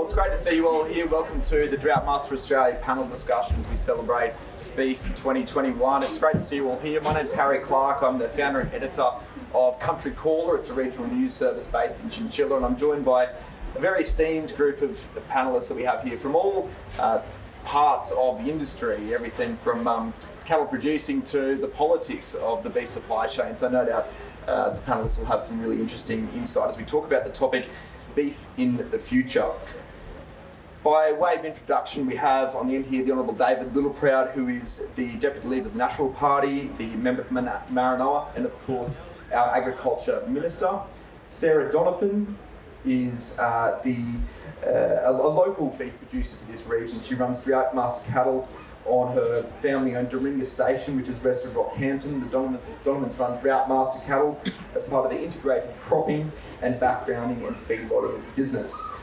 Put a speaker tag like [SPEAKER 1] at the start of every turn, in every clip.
[SPEAKER 1] Well, it's great to see you all here. Welcome to the Droughtmaster Australia panel discussion as we celebrate Beef 2021. It's great to see you all here. My name's Harry Clark. I'm the founder and editor of Country Caller. It's a regional news service based in Chinchilla, and I'm joined by a very esteemed group of panellists that we have here from all parts of the industry, everything from cattle producing to the politics of the beef supply chain. So no doubt the panellists will have some really interesting insight as we talk about the topic beef in the future. By way of introduction, we have on the end here the Honourable David Littleproud, who is the Deputy Leader of the National Party, the member for Maranoa, and of course our Agriculture Minister. Sarah Donovan is a local beef producer to this region. She runs Droughtmaster cattle on her family-owned Duaringa Station, which is west of Rockhampton. The Donovans run Droughtmaster cattle as part of the integrated cropping and backgrounding and feedlotting business.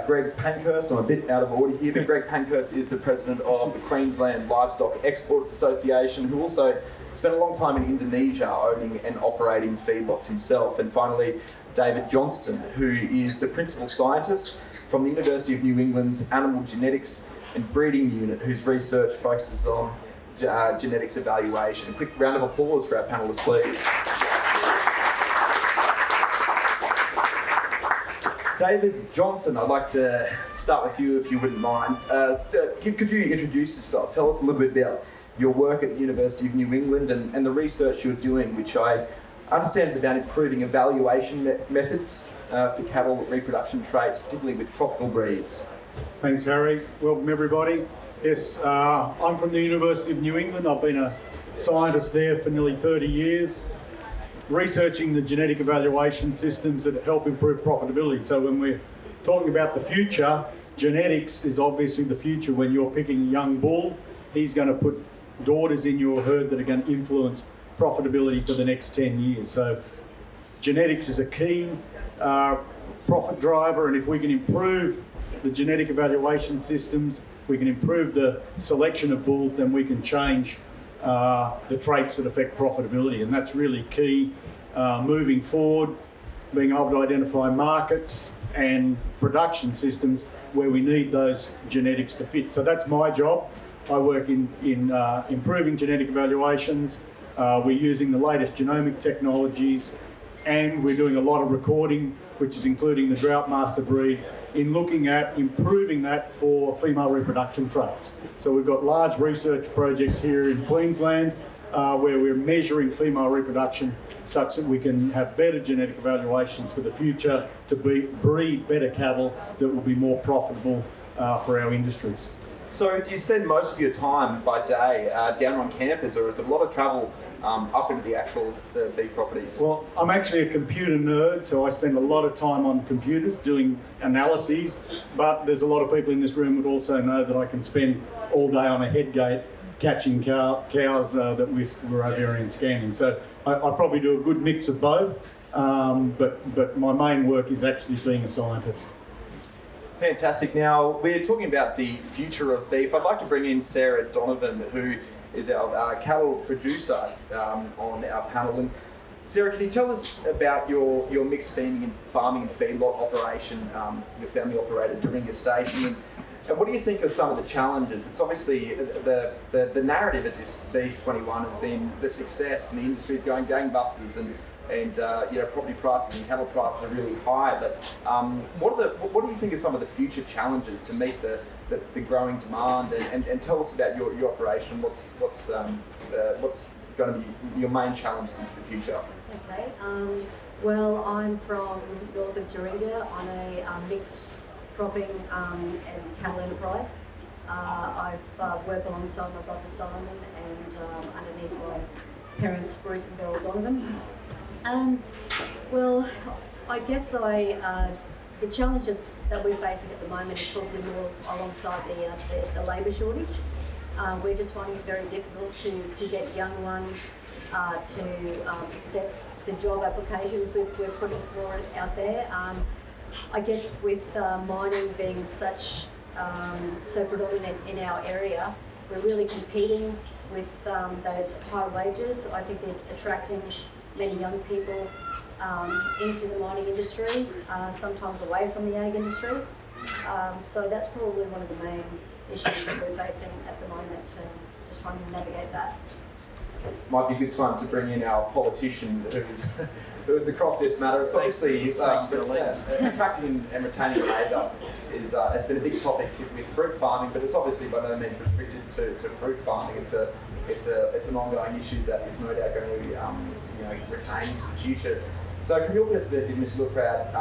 [SPEAKER 1] Greg Pankhurst, I'm a bit out of order here, but Greg Pankhurst is the president of the Qld Livestock Exporters Association, who also spent a long time in Indonesia owning and operating feedlots himself. And finally, David Johnston, who is the principal scientist from the University of New England's Animal Genetics and Breeding Unit, whose research focuses on genetics evaluation. A quick round of applause for our panellists, please. David Johnston, I'd like to start with you if you wouldn't mind. Could you introduce yourself? Tell us a little bit about your work at the University of New England and the research you're doing, which I understand is about improving evaluation methods for cattle reproduction traits, particularly with tropical breeds.
[SPEAKER 2] Thanks, Harry. Welcome, everybody. Yes, I'm from the University of New England. I've been a scientist there for nearly 30 years, researching the genetic evaluation systems that help improve profitability. So when we're talking about the future, genetics is obviously the future. When you're picking a young bull, he's going to put daughters in your herd that are going to influence profitability for the next 10 years. So genetics is a key profit driver, and if we can improve the genetic evaluation systems, we can improve the selection of bulls, then we can change the traits that affect profitability. And that's really key moving forward, being able to identify markets and production systems where we need those genetics to fit. So that's my job. I work in improving genetic evaluations. We're using the latest genomic technologies, and we're doing a lot of recording, which is including the Droughtmaster breed, in looking at improving that for female reproduction traits. So we've got large research projects here in Queensland where we're measuring female reproduction such that we can have better genetic evaluations for the future to breed better cattle that will be more profitable for our industries.
[SPEAKER 1] So do you spend most of your time by day down on campus, or is it a lot of travel up into the beef properties?
[SPEAKER 2] Well, I'm actually a computer nerd, so I spend a lot of time on computers doing analyses, but there's a lot of people in this room would also know that I can spend all day on a head gate catching cows that we're ovarian scanning. So I probably do a good mix of both, but my main work is actually being a scientist.
[SPEAKER 1] Fantastic. Now, we're talking about the future of beef. I'd like to bring in Sarah Donovan, who is our cattle producer on our panel. And Sarah, can you tell us about your mixed farming and feedlot operation, your family-operated Duaringa Station, and what do you think are some of the challenges? It's obviously the narrative at this Beef 21 has been the success, and the industry is going gangbusters, and property prices and cattle prices are really high. But what do you think are some of the future challenges to meet the growing demand? And tell us about your operation. What's going to be your main challenges into the future?
[SPEAKER 3] Okay. Well, I'm from north of Doringa on a mixed cropping and cattle enterprise. I've worked alongside my brother Simon and underneath my parents Bruce and Beryl Donovan. Well, I guess the challenges that we're facing at the moment is probably more alongside the labour shortage. We're just finding it very difficult to get young ones to accept the job applications we're putting forward out there. I guess with mining being so predominant in our area, we're really competing with those high wages. I think they're attracting many young people into the mining industry, sometimes away from the ag industry. So that's probably one of the main issues that we're facing at the moment, and just trying to navigate that.
[SPEAKER 1] Might be a good time to bring in our politician who is across this matter. It's obviously attracting and retaining labour has been a big topic with fruit farming, but it's obviously by no means restricted to fruit farming. It's an ongoing issue that is no doubt going to be retained into the future. So from your perspective, Mr. Littleproud,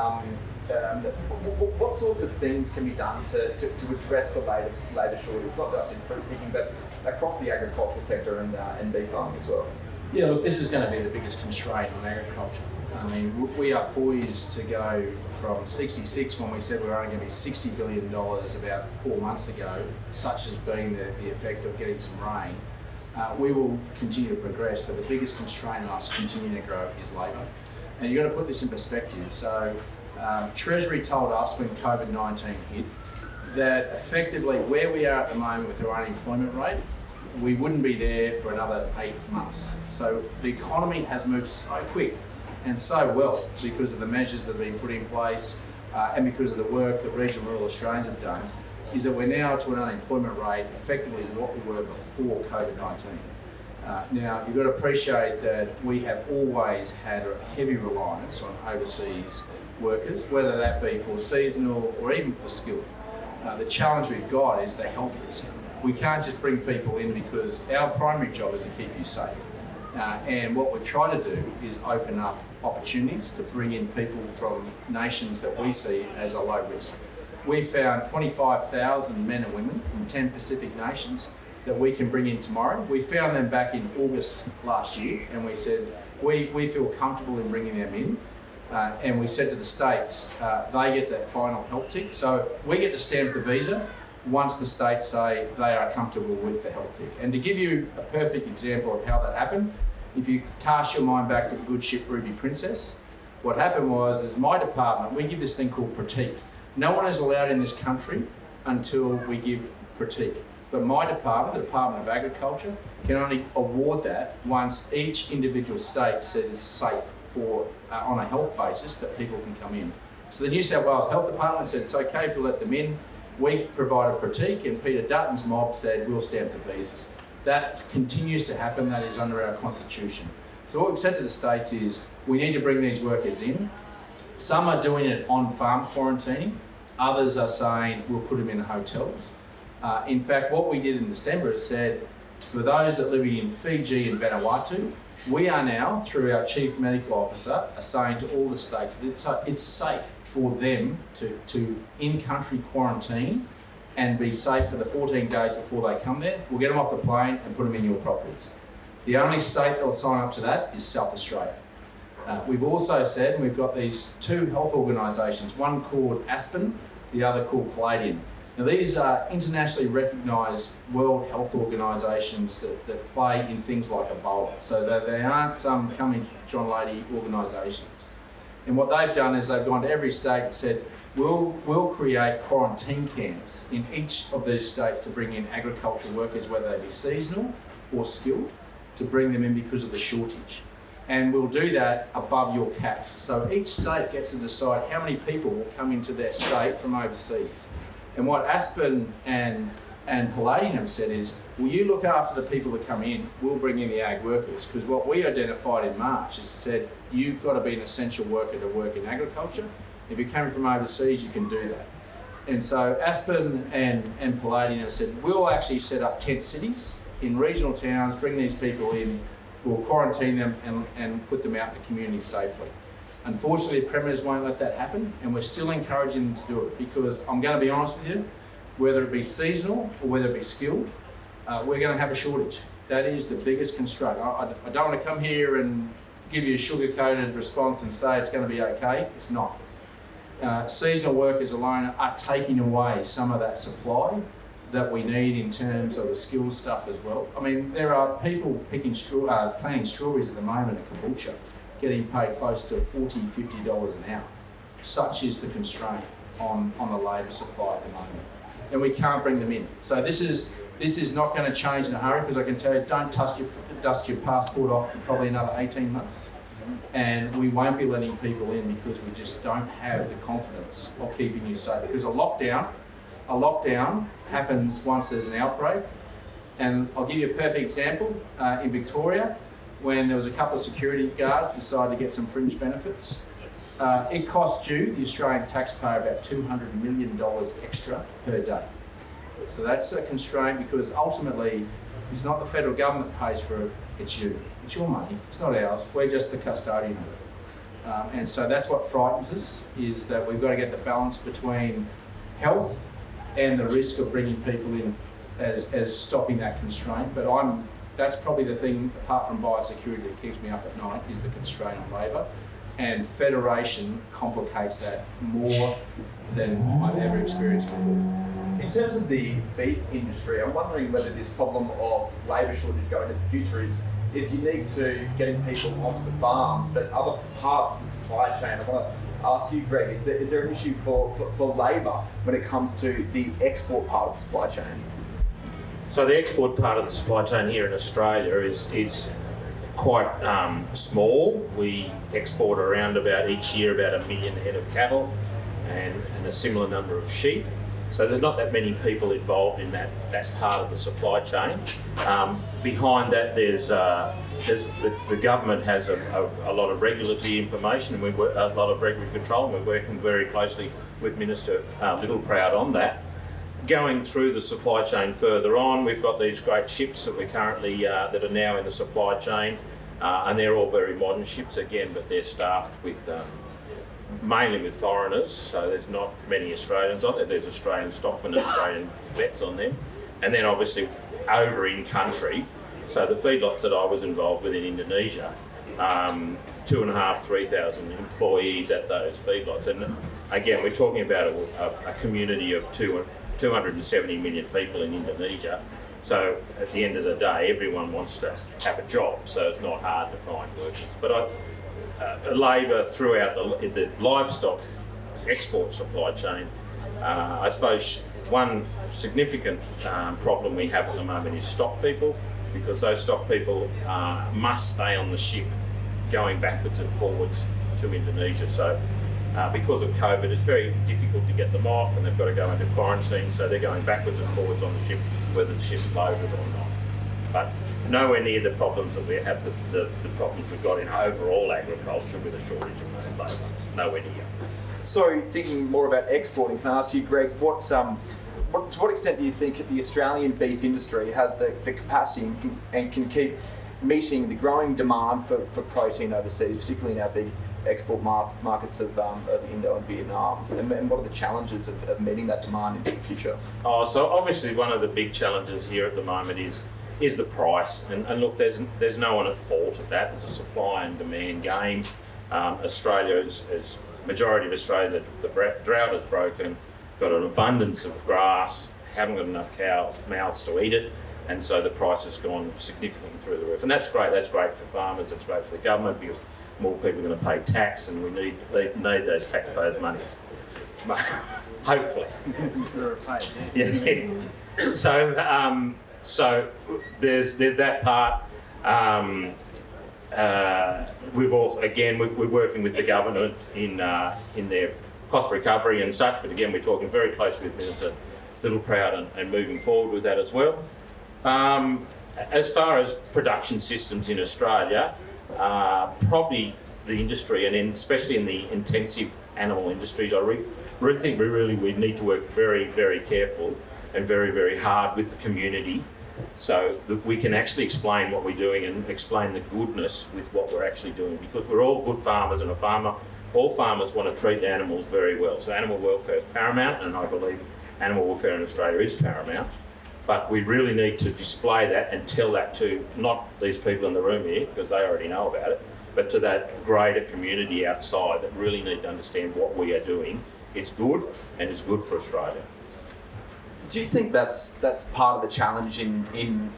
[SPEAKER 1] what sorts of things can be done to address the labour shortage, not just in fruit picking, but across the agricultural sector and beef farming as well?
[SPEAKER 4] Yeah, look, this is going to be the biggest constraint on agriculture. I mean, we are poised to go from 66, when we said we were only going to be $60 billion about 4 months ago, such as being the effect of getting some rain. We will continue to progress, but the biggest constraint on us continuing to grow is labour. And you've got to put this in perspective. So Treasury told us when COVID-19 hit that effectively where we are at the moment with our unemployment rate, we wouldn't be there for another 8 months. So the economy has moved so quick and so well because of the measures that have been put in place and because of the work that regional rural Australians have done, is that we're now to an unemployment rate effectively what we were before COVID-19. Now, you've got to appreciate that we have always had a heavy reliance on overseas workers, whether that be for seasonal or even for skilled. The challenge we've got is the health risk. We can't just bring people in because our primary job is to keep you safe. And what we're trying to do is open up opportunities to bring in people from nations that we see as a low risk. We found 25,000 men and women from 10 Pacific nations that we can bring in tomorrow. We found them back in August last year, and we said we feel comfortable in bringing them in. And we said to the states, they get that final health tick. So we get to stamp the visa once the states say they are comfortable with the health tick. And to give you a perfect example of how that happened, if you cast your mind back to the good ship Ruby Princess, what happened was my department, we give this thing called pratique. No one is allowed in this country until we give pratique. But my department, the Department of Agriculture, can only award that once each individual state says it's safe for on a health basis that people can come in. So the New South Wales Health Department said it's okay to let them in. We provided pratique, and Peter Dutton's mob said we'll stamp the visas. That continues to happen. That is under our constitution. So what we've said to the states is we need to bring these workers in. Some are doing it on farm quarantining. Others are saying we'll put them in hotels. In fact, what we did in December is said for those that live in Fiji and Vanuatu, we are now, through our Chief Medical Officer, are saying to all the states that it's safe for them to in-country quarantine and be safe for the 14 days before they come there. We'll get them off the plane and put them in your properties. The only state that will sign up to that is South Australia. We've also said, and we've got these two health organisations, one called Aspen, the other called Palladium. Now these are internationally recognised World Health Organisations that play in things like Ebola. So they aren't some coming John Lady organisations. And what they've done is they've gone to every state and said, we'll create quarantine camps in each of these states to bring in agricultural workers, whether they be seasonal or skilled, to bring them in because of the shortage. And we'll do that above your caps. So each state gets to decide how many people will come into their state from overseas. And what Aspen and Palladium have said is, will you look after the people that come in? We'll bring in the ag workers. Because what we identified in March is said, you've got to be an essential worker to work in agriculture. If you're coming from overseas, you can do that. And so Aspen and Palladium have said, we'll actually set up tent cities in regional towns, bring these people in, we'll quarantine them and put them out in the community safely. Unfortunately, the premiers won't let that happen, and we're still encouraging them to do it because I'm going to be honest with you, whether it be seasonal or whether it be skilled, we're going to have a shortage. That is the biggest constraint. I don't want to come here and give you a sugar-coated response and say it's going to be okay. It's not. Seasonal workers alone are taking away some of that supply that we need in terms of the skilled stuff as well. I mean, there are people planting strawberries at the moment at Caboolture, getting paid close to $40, $50 an hour. Such is the constraint on the labour supply at the moment. And we can't bring them in. So this is not going to change in a hurry, because I can tell you, don't dust your passport off for probably another 18 months. And we won't be letting people in because we just don't have the confidence of keeping you safe. Because a lockdown happens once there's an outbreak. And I'll give you a perfect example. In Victoria, when there was a couple of security guards decided to get some fringe benefits, it cost you, the Australian taxpayer, about $200 million extra per day. So that's a constraint because ultimately it's not the federal government that pays for it, it's you. It's your money, it's not ours, we're just the custodian of it. And so that's what frightens us, is that we've got to get the balance between health and the risk of bringing people in as stopping that constraint. But that's probably the thing, apart from biosecurity, that keeps me up at night, is the constraint on labour. And federation complicates that more than I've ever experienced before.
[SPEAKER 1] In terms of the beef industry, I'm wondering whether this problem of labour shortage going into the future is unique to getting people onto the farms, but other parts of the supply chain. I want to ask you, Greg, is there an issue for labour when it comes to the export part of the supply chain?
[SPEAKER 5] So the export part of the supply chain here in Australia is quite small. We export around about each year about 1 million head of cattle and a similar number of sheep. So there's not that many people involved in that part of the supply chain. Behind that, there's the government has a lot of regulatory information and a lot of regulatory control, and we're working very closely with Minister Littleproud on that. Going through the supply chain further on, we've got these great ships that we're currently that are now in the supply chain, and they're all very modern ships again, but they're staffed with mainly with foreigners, so there's not many Australians on there. There's Australian stockmen and Australian vets on them. And then obviously over in country, so the feedlots that I was involved with in Indonesia, 2,500-3,000 employees at those feedlots. And again, we're talking about a community of 270 million people in Indonesia. So at the end of the day, everyone wants to have a job, so it's not hard to find workers. But labour throughout the livestock export supply chain, I suppose one significant problem we have at the moment is stock people, because those stock people must stay on the ship going backwards and forwards to Indonesia. So because of COVID, it's very difficult to get them off, and they've got to go into quarantine, so they're going backwards and forwards on the ship, whether the ship's loaded or not. But nowhere near the problems that we have, the problems we've got in overall agriculture with a shortage of labour. Nowhere near.
[SPEAKER 1] So, thinking more about exporting, can I ask you, Greg, to what extent do you think the Australian beef industry has the capacity and can keep meeting the growing demand for protein overseas, particularly in our big export markets of Indo and Vietnam? And what are the challenges of meeting that demand into the future?
[SPEAKER 5] So obviously one of the big challenges here at the moment is the price, and look, there's no one at fault at that. It's a supply and demand game. Australia is majority of Australia, the drought is broken, got an abundance of grass, haven't got enough cow mouths to eat it, and so the price has gone significantly through the roof. And that's great for farmers, that's great for the government, because more people are going to pay tax, and we need those taxpayers' monies. Hopefully. Yeah. So there's that part. We're working with the government in their cost recovery and such, but again, we're talking very closely with Minister Littleproud and moving forward with that as well. As far as production systems in Australia, probably the industry, and especially in the intensive animal industries, I really think we need to work very, very careful and very, very hard with the community, so that we can actually explain what we're doing and explain the goodness with what we're actually doing, because we're all good farmers, and all farmers want to treat the animals very well. So animal welfare is paramount, and I believe animal welfare in Australia is paramount. But we really need to display that and tell that to not these people in the room here, because they already know about it, but to that greater community outside that really need to understand what we are doing is good, and it's good for Australia.
[SPEAKER 1] Do you think that's part of the challenge in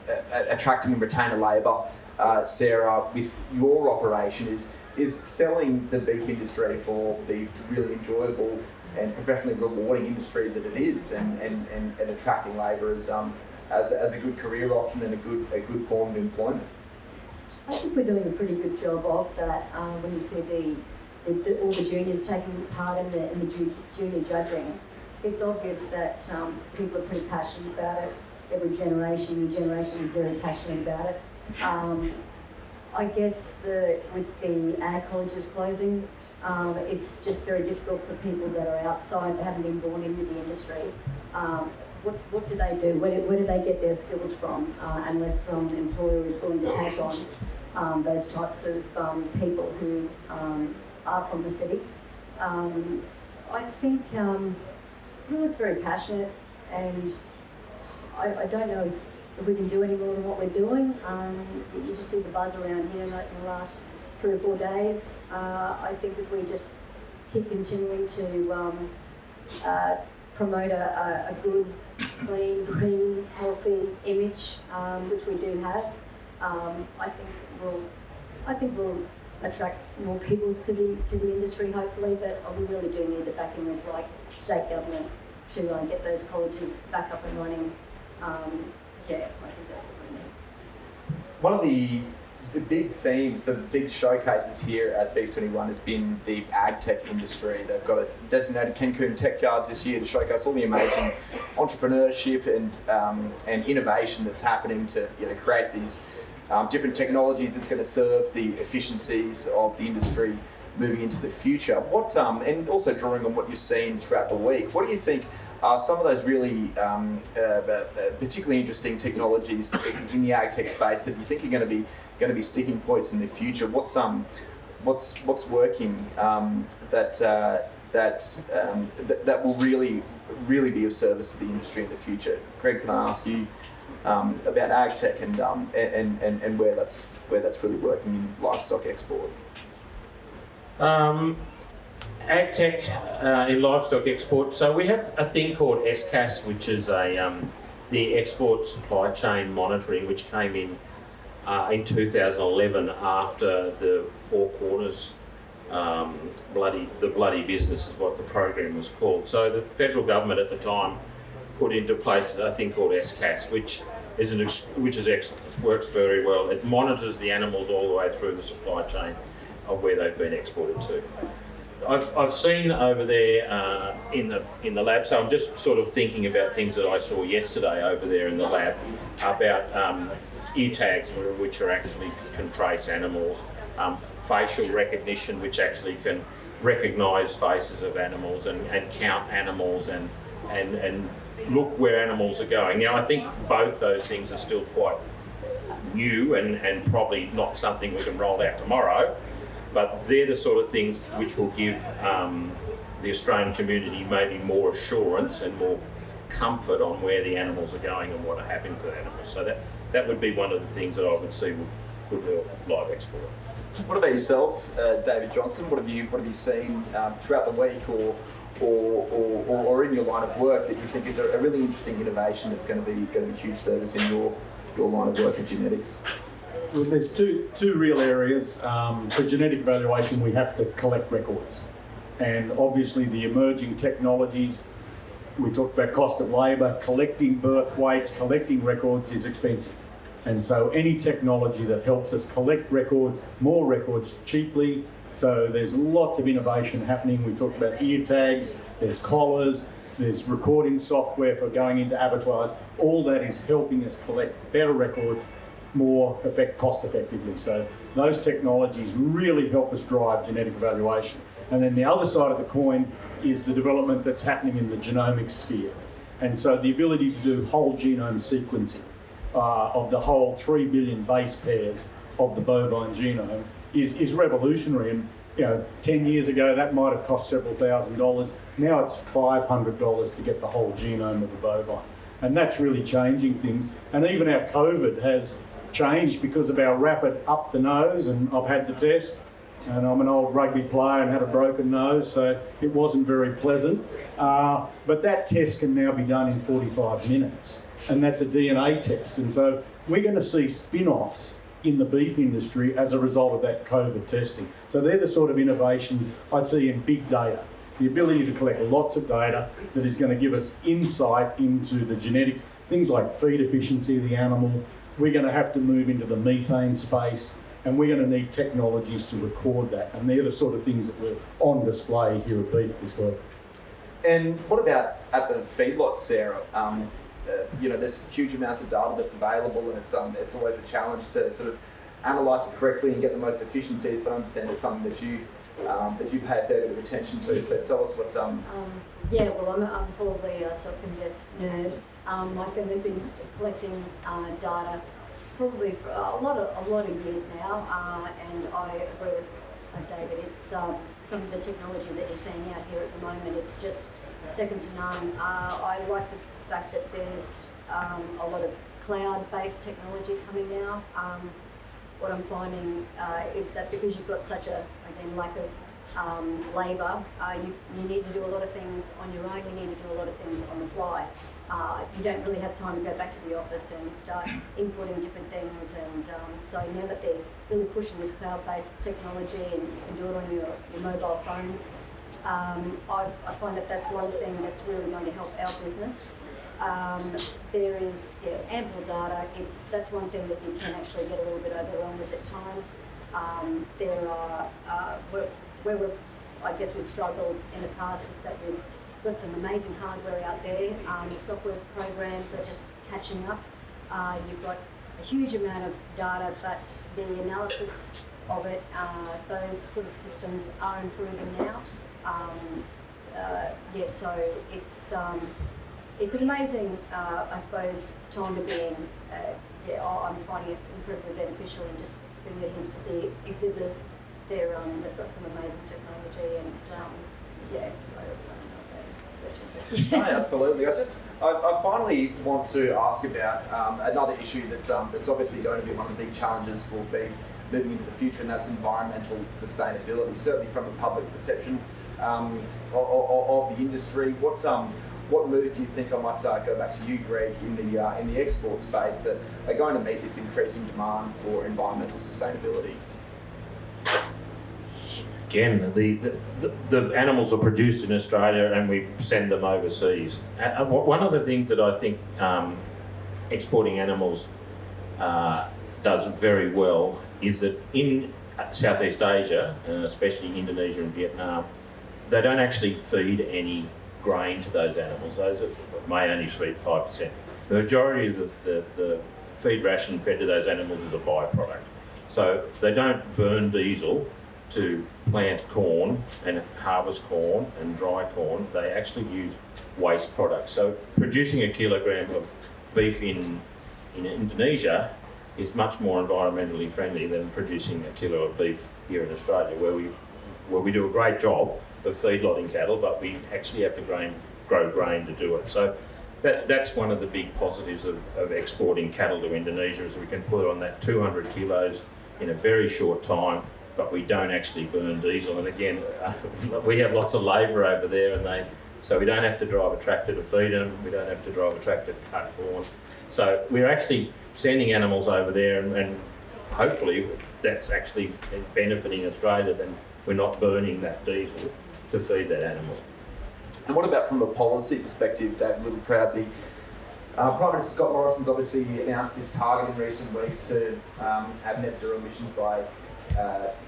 [SPEAKER 1] attracting and retaining labour, Sarah, with your operation, is selling the beef industry for the really enjoyable and professionally rewarding industry that it is, and attracting labour as a good career option and a good form of employment?
[SPEAKER 3] I think we're doing a pretty good job of that. When you see all the juniors taking part in the junior judging, it's obvious that people are pretty passionate about it. Every new generation is very passionate about it. I guess with the ag colleges closing, it's just very difficult for people that are outside, that haven't been born into the industry. What do they do? Where do they get their skills from? Unless some employer is willing to take on those types of people who are from the city. I think everyone's very passionate, and I don't know if we can do any more than what we're doing. You just see the buzz around here in the last 3 or 4 days. I think if we just keep continuing to promote a good, clean, green, healthy image, which we do have, I think we'll attract more people to the industry, hopefully. But we really do need the backing of state government to get those colleges back up and running. I think that's what we need.
[SPEAKER 1] One of the big themes, the big showcases here at B21 has been the ag tech industry. They've got a designated Cancun Tech Yards this year to showcase all the amazing entrepreneurship and innovation that's happening to create these different technologies that's going to serve the efficiencies of the industry moving into the future. And also drawing on what you've seen throughout the week, what do you think are some of those really particularly interesting technologies in the ag tech space that you think are going to be sticking points in the future? What's working that will really be of service to the industry in the future? Greg, can I ask you about ag tech and where that's really working in livestock export?
[SPEAKER 5] Ag tech in livestock export. So we have a thing called SCAS, which is the export supply chain monitoring, which came in 2011 after the Four Corners bloody business is what the program was called. So the federal government at the time put into place a thing called SCAS, which is excellent. It works very well. It monitors the animals all the way through the supply chain of where they've been exported to. I've seen over there in the lab, so I'm just sort of thinking about things that I saw yesterday over there in the lab about ear tags, which are actually can trace animals, facial recognition, which actually can recognise faces of animals and count animals and look where animals are going. Now, I think both those things are still quite new and probably not something we can roll out tomorrow. But they're the sort of things which will give the Australian community maybe more assurance and more comfort on where the animals are going and what are happening to the animals. So that would be one of the things that I would see would help live export.
[SPEAKER 1] What about yourself, David Johnston? What have you seen throughout the week or in your line of work that you think is a really interesting innovation that's going to be huge service in your line of work in genetics?
[SPEAKER 2] Well, there's two real areas. For genetic evaluation, we have to collect records. And obviously the emerging technologies, we talked about cost of labour, collecting birth weights, collecting records is expensive. And so any technology that helps us collect records, more records cheaply. So there's lots of innovation happening. We talked about ear tags, there's collars, there's recording software for going into abattoirs. All that is helping us collect better records more cost effectively. So those technologies really help us drive genetic evaluation. And then the other side of the coin is the development that's happening in the genomic sphere. And so the ability to do whole genome sequencing of the whole 3 billion base pairs of the bovine genome is revolutionary. And 10 years ago that might have cost several $1,000s. Now it's $500 to get the whole genome of a bovine. And that's really changing things. And even our COVID has changed because of our rapid up the nose, and I've had the test, and I'm an old rugby player and had a broken nose, so it wasn't very pleasant. But that test can now be done in 45 minutes, and that's a DNA test. And so we're going to see spin-offs in the beef industry as a result of that COVID testing. So they're the sort of innovations I'd see in big data. The ability to collect lots of data that is going to give us insight into the genetics, things like feed efficiency of the animal. We're going to have to move into the methane space. and we're going to need technologies to record that, and they're the sort of things that were on display here at Beef this week.
[SPEAKER 1] And what about at the feedlot, Sarah? There's huge amounts of data that's available, and it's always a challenge to sort of analyse it correctly and get the most efficiencies. But I understand it's something that you pay a fair bit of attention to. So tell us what's
[SPEAKER 3] Yeah, well, I'm probably a self-confessed nerd. My family's been collecting data probably for a lot of years now, and I agree with David. It's some of the technology that you're seeing out here at the moment. It's just second to none. I like the fact that there's a lot of cloud-based technology coming now. What I'm finding is that because you've got such a lack of labour, you need to do a lot of things on your own. You need to do a lot of things on the fly. You don't really have time to go back to the office and start inputting different things. And so now that they're really pushing this cloud-based technology and you can do it on your mobile phones, I find that that's one thing that's really going to help our business. There is ample data. That's one thing that you can actually get a little bit overwhelmed with at times. There are where we've struggled in the past is that we've got some amazing hardware out there. The software programs are just catching up. You've got a huge amount of data, but the analysis of it, those sort of systems are improving now. So it's an amazing, I suppose, time to be in. I'm finding it incredibly beneficial, and just speaking to heaps of the exhibitors. They've got some amazing technology, and so I don't know if that answers the question.
[SPEAKER 1] No, absolutely. I finally want to ask about another issue that's obviously going to be one of the big challenges for beef moving into the future, and that's environmental sustainability. Certainly from a public perception of the industry. What moves do you think, I might go back to you, Greg, in the export space that are going to meet this increasing demand for environmental sustainability?
[SPEAKER 5] Again, the animals are produced in Australia and we send them overseas. One of the things that I think exporting animals does very well is that in Southeast Asia, and especially Indonesia and Vietnam, they don't actually feed any grain to those animals. Those may only feed 5%. The majority of the feed ration fed to those animals is a byproduct. So they don't burn diesel to plant corn and harvest corn and dry corn. They actually use waste products. So producing a kilogram of beef in Indonesia is much more environmentally friendly than producing a kilo of beef here in Australia, where we do a great job of feedlotting cattle, but we actually have to grow grain to do it. So that's one of the big positives of exporting cattle to Indonesia, is we can put on that 200 kilos in a very short time, but we don't actually burn diesel. And again, we have lots of labour over there, so we don't have to drive a tractor to feed them, we don't have to drive a tractor to cut corn. So we're actually sending animals over there, and hopefully that's actually benefiting Australia, then we're not burning that diesel to feed that animal.
[SPEAKER 1] And what about from a policy perspective, David Littleproud? The Prime Minister Scott Morrison's obviously announced this target in recent weeks to have net zero emissions by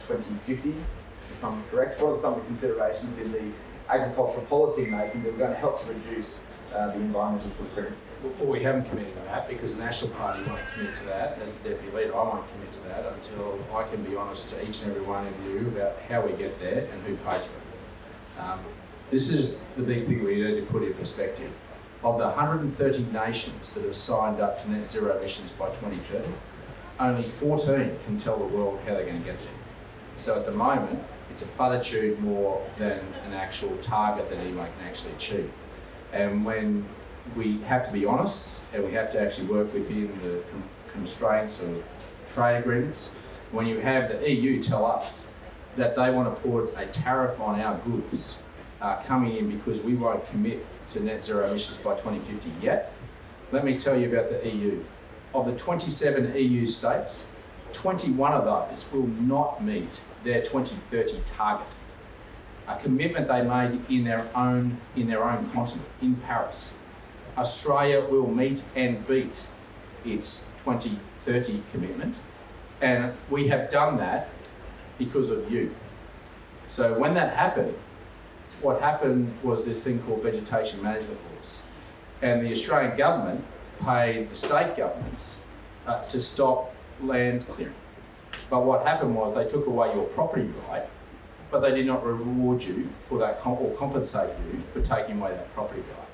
[SPEAKER 1] 2050, if I'm correct. What are some of the considerations in the agricultural policy making that are going to help to reduce the environmental footprint?
[SPEAKER 4] Well, we haven't committed to that because the National Party won't commit to that. As the Deputy Leader, I won't commit to that until I can be honest to each and every one of you about how we get there and who pays for it. This is the big thing we need to put in perspective. Of the 130 nations that have signed up to net zero emissions by 2030, only 14 can tell the world how they're going to get there. So at the moment, it's a platitude more than an actual target that anyone can actually achieve. And when we have to be honest, and we have to actually work within the constraints of trade agreements, when you have the EU tell us that they want to put a tariff on our goods coming in because we won't commit to net zero emissions by 2050 yet, let me tell you about the EU. Of the 27 EU states, 21 of those will not meet their 2030 target. A commitment they made in their own continent, in Paris. Australia will meet and beat its 2030 commitment, And we have done that because of you. So when that happened, what happened was this thing called vegetation management laws. And the Australian government paid the state governments to stop land clearing. But what happened was they took away your property right, but they did not reward you for that or compensate you for taking away that property right.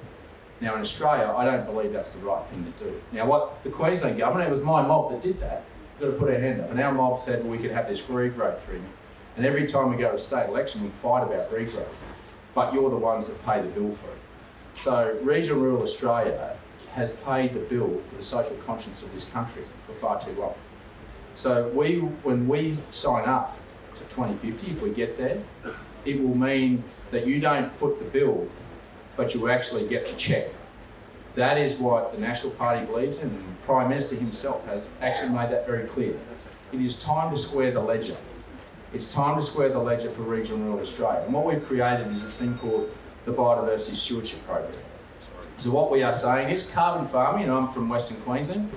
[SPEAKER 4] Now in Australia, I don't believe that's the right thing to do. Now what the Queensland government, it was my mob that did that, got to put our hand up. And our mob said, well, we could have this regrowth through. And every time we go to a state election, we fight about regrowth. But you're the ones that pay the bill for it. So regional rural Australia has paid the bill for the social conscience of this country for far too long. So when we sign up to 2050, if we get there, it will mean that you don't foot the bill, but you actually get the check. That is what the National Party believes in, and the Prime Minister himself has actually made that very clear. It is time to square the ledger. It's time to square the ledger for regional rural Australia. And what we've created is this thing called the Biodiversity Stewardship Program. So what we are saying is carbon farming, and I'm from Western Queensland,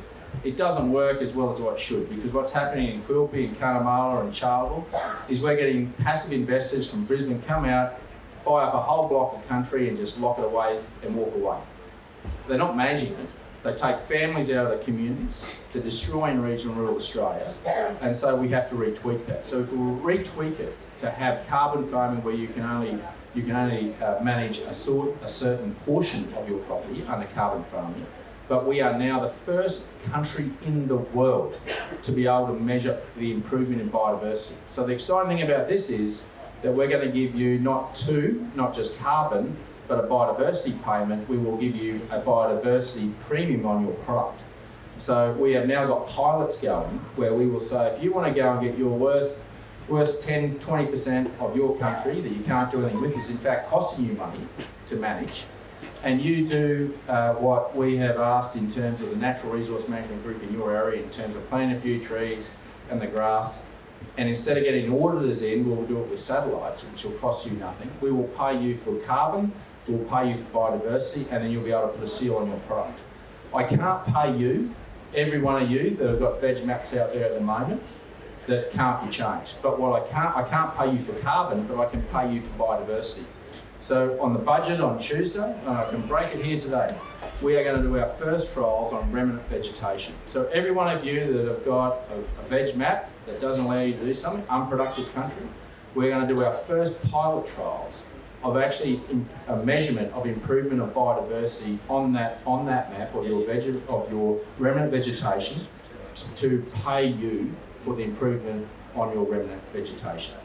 [SPEAKER 4] it doesn't work as well as what it should, because what's happening in Quilpie and Cunnamulla and Charleville is we're getting passive investors from Brisbane come out, buy up a whole block of country and just lock it away and walk away. They're not managing it. They take families out of the communities. They're destroying regional rural Australia. And so we have to retweak that. So if we retweak it to have carbon farming where you can only manage a certain portion of your property under carbon farming, but we are now the first country in the world to be able to measure the improvement in biodiversity. So the exciting thing about this is that we're going to give you not just carbon, but a biodiversity payment. We will give you a biodiversity premium on your product. So we have now got pilots going where we will say, if you want to go and get your worst 10, 20% of your country that you can't do anything with is in fact costing you money to manage, and you do what we have asked in terms of the natural resource management group in your area in terms of planting a few trees and the grass, and instead of getting auditors in, we'll do it with satellites, which will cost you nothing. We will pay you for carbon, we'll pay you for biodiversity, and then you'll be able to put a seal on your product. I can't pay you, every one of you that have got veg maps out there at the moment, that can't be changed. But what I can't pay you for carbon, but I can pay you for biodiversity. So on the budget on Tuesday, and I can break it here today, we are going to do our first trials on remnant vegetation. So every one of you that have got a veg map that doesn't allow you to do something, unproductive country, we're going to do our first pilot trials of actually a measurement of improvement of biodiversity on that map of your remnant vegetation to pay you for the improvement on your remnant vegetation.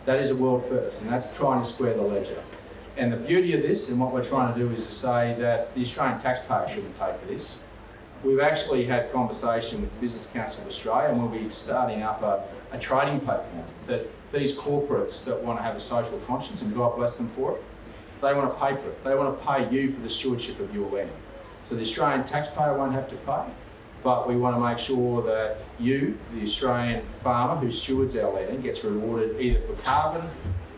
[SPEAKER 4] That is a world first, and that's trying to square the ledger. And the beauty of this, and what we're trying to do, is to say that the Australian taxpayer shouldn't pay for this. We've actually had conversation with the Business Council of Australia, and we'll be starting up a trading platform that these corporates that want to have a social conscience, and God bless them for it, they want to pay for it. They want to pay you for the stewardship of your land. So the Australian taxpayer won't have to pay, but we want to make sure that you, the Australian farmer who stewards our land, gets rewarded either for carbon,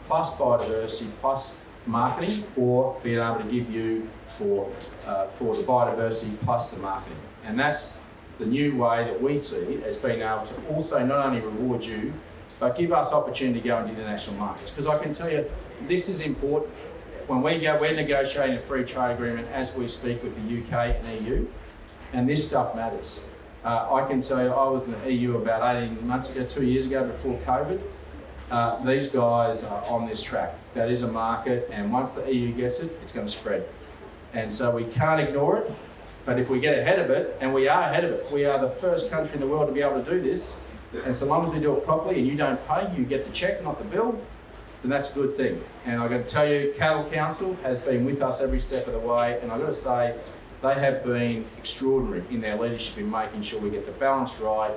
[SPEAKER 4] plus biodiversity, plus marketing, or being able to give you for the biodiversity plus the marketing. And that's the new way that we see as being able to also not only reward you, but give us opportunity to go into international markets. Because I can tell you, this is important. When we're negotiating a free trade agreement as we speak with the UK and EU, and this stuff matters. I can tell you, I was in the EU about 18 months ago, 2 years ago, before COVID. These guys are on this track. That is a market, and once the EU gets it, it's going to spread. And so we can't ignore it, but if we get ahead of it, and we are ahead of it, we are the first country in the world to be able to do this, and so long as we do it properly and you don't pay, you get the check, not the bill, then that's a good thing. And I've got to tell you, Cattle Council has been with us every step of the way, and I've got to say, they have been extraordinary in their leadership in making sure we get the balance right,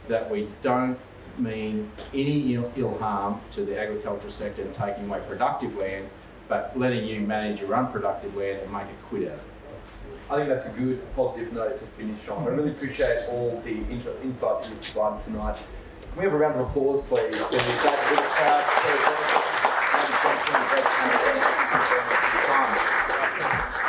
[SPEAKER 4] that we don't mean any ill harm to the agricultural sector and taking away productive land, but letting you manage your unproductive land and make a quid out of it.
[SPEAKER 1] I think that's a good positive note to finish on. I really appreciate all the insight that you've provided tonight. Can we have a round of applause, please, to David Littleproud, Johnston, and your time.